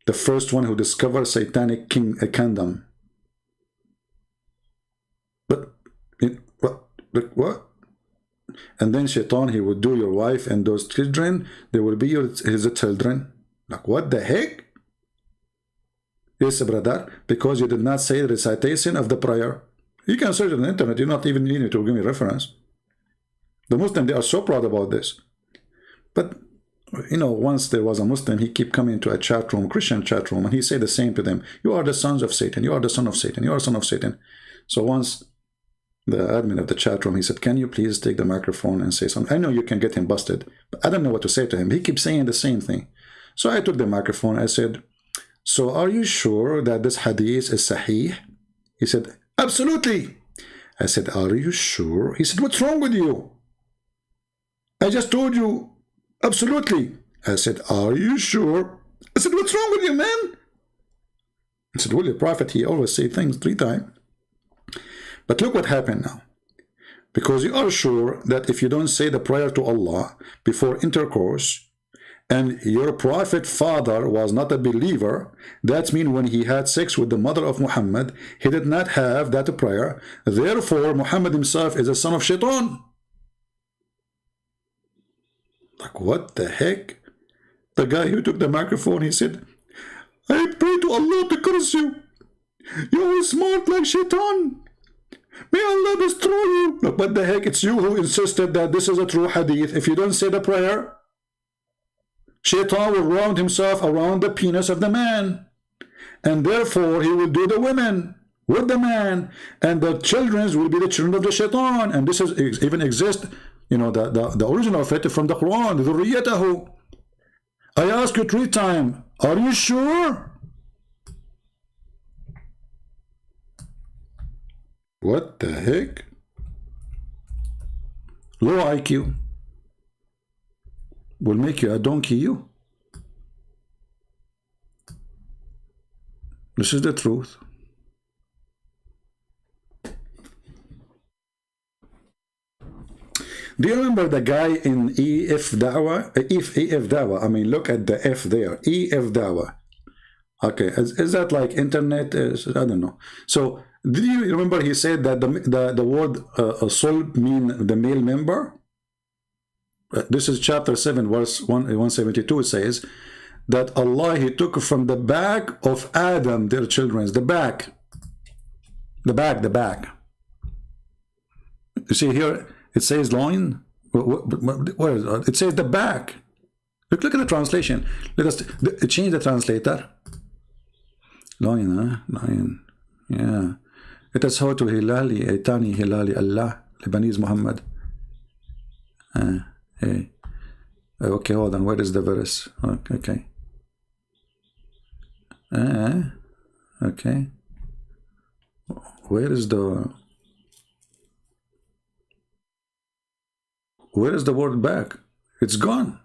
The first one who discovered satanic kingdom. But what? And then Shaitan, he would do your wife and those children, they will be his children. Like, what the heck? Yes, brother, because you did not say the recitation of the prayer. You can search on the internet. You not even need to give me reference. The Muslims, they are so proud about this. But, you know, once there was a Muslim, he kept coming to a chat room, Christian chat room, and he said the same to them. You are the sons of Satan. You are the son of Satan. You are the son of Satan. So once the admin of the chat room, he said, can you please take the microphone and say something? I know you can get him busted, but I don't know what to say to him. He keeps saying the same thing. So I took the microphone. I said, so are you sure that this hadith is sahih? He said, absolutely. I said, are you sure? He said, what's wrong with you? I just told you, absolutely. I said, are you sure? I said, what's wrong with you, man? He said, well, the prophet, he always say things 3 times. But look what happened now. Because you are sure that if you don't say the prayer to Allah before intercourse, and your prophet father was not a believer, that means when he had sex with the mother of Muhammad, he did not have that prayer. Therefore, Muhammad himself is a son of Shaitan. Like, what the heck? The guy who took the microphone, he said, I pray to Allah to curse you. You are smart like Shaitan. May Allah destroy you. Look, what the heck? It's you who insisted that this is a true hadith. If you don't say the prayer, Shaitan will round himself around the penis of the man. And therefore, he will do the women with the man. And the children will be the children of the Shaitan. And this is even exists, you know, the original of it from the Qur'an. ذُرِّيَّتَهُ. I ask you 3 times, are you sure? What the heck? Low IQ will make you a donkey, you. This is the truth. Do you remember the guy in EF Dawah? EF Dawah. I mean, look at the F there. EF Dawah. Okay, is that like internet? I don't know. So, did you remember he said that the word soul mean the male member? This is chapter 7, verse 172. It says that Allah, he took from the back of Adam their children. The back. The back. You see here, it says loin. Where is it? It says the back. Look at the translation. Let us change the translator. Loin, huh? Loin. Yeah. It is how to Hilali, Aitani Hilali Allah, Lebanese Muhammad. Hey. Okay, hold on. Where is the verse? Okay. Okay. Where is the word back? It's gone.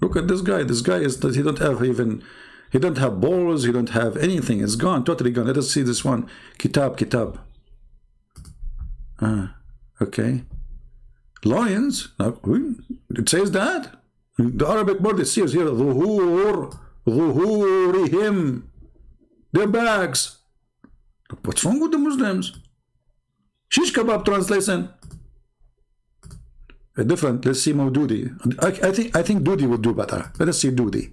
Look at this guy. This guy is that he don't have even, he don't have balls, he don't have anything. It's gone, totally gone. Let us see this one. Kitab. Okay. Lions. It says that. The Arabic word it says here, ظهورهم, their backs. What's wrong with the Muslims? Shish kebab translation. Different. Let's see Maududi. I think Dudi would do better. Let us see Dudi.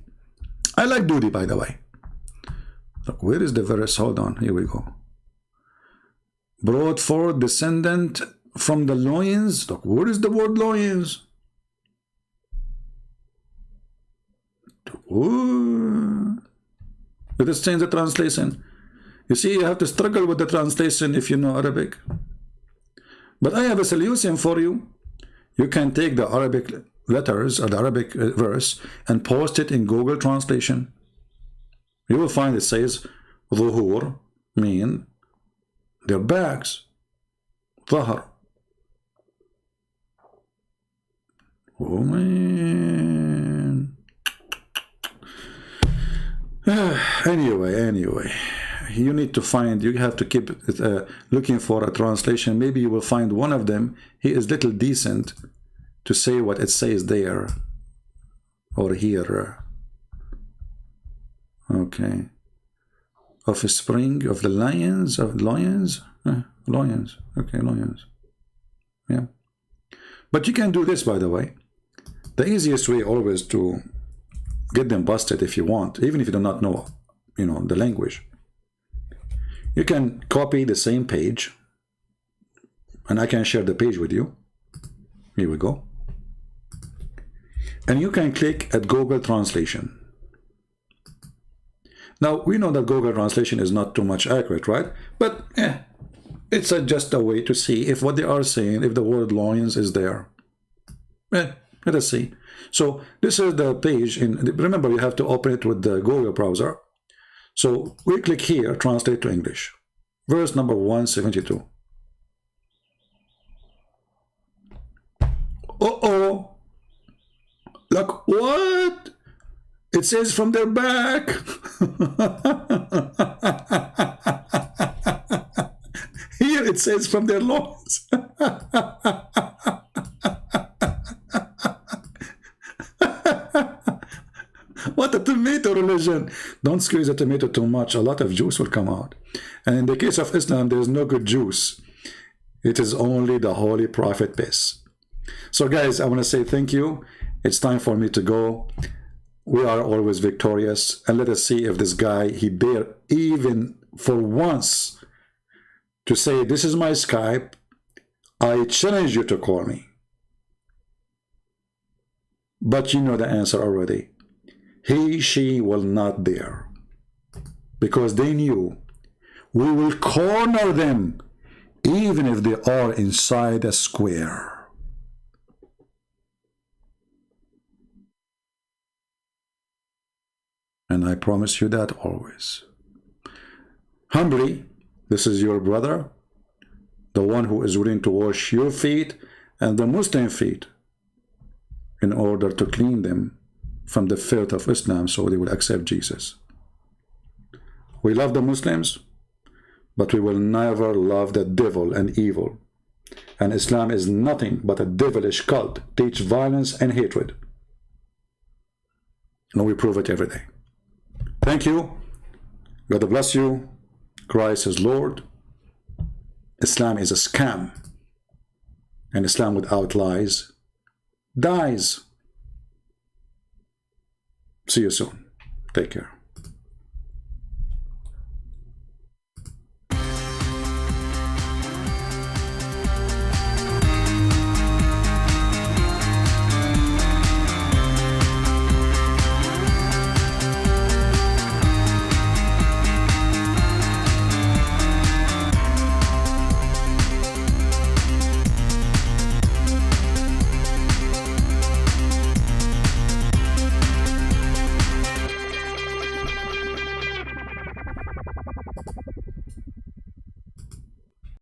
I like Dudi, by the way. Look, where is the verse? Hold on. Here we go. Brought forth descendant from the loins. Look, where is the word loins? Let us change the translation. You see, you have to struggle with the translation if you know Arabic. But I have a solution for you. You can take the Arabic letters or the Arabic verse and post it in Google Translation. You will find it says ظهور mean their backs. ظهر. Oh man. Anyway, you need to find, you have to keep looking for a translation. Maybe you will find one of them. He is little decent to say what it says there or here. Okay. Offspring of the lions, lions. Okay, lions. Yeah. But you can do this, by the way. The easiest way always to get them busted, if you want, even if you do not know, the language. You can copy the same page, and I can share the page with you. Here we go. And you can click at Google Translation. Now, we know that Google Translation is not too much accurate, right? But it's just a way to see if what they are saying, if the word lions is there. Let us see. So this is the page. Remember, you have to open it with the Google browser. So we click here, translate to English. Verse number 172. Uh-oh. Like, what? It says from their back. Here it says from their loins. What a tomato religion. Don't squeeze a tomato too much. A lot of juice will come out. And in the case of Islam, there is no good juice. It is only the Holy Prophet piss. So guys, I want to say thank you. It's time for me to go. We are always victorious. And let us see if this guy, he dare even for once to say, this is my Skype. I challenge you to call me. But you know the answer already. He, she will not dare. Because they knew we will corner them even if they are inside a square. And I promise you that always. Humbly, this is your brother, the one who is willing to wash your feet and the Muslim feet in order to clean them from the filth of Islam so they will accept Jesus. We love the Muslims, but we will never love the devil and evil. And Islam is nothing but a devilish cult, teach violence and hatred. And we prove it every day. Thank you. God bless you. Christ is Lord. Islam is a scam. And Islam without lies dies. See you soon. Take care.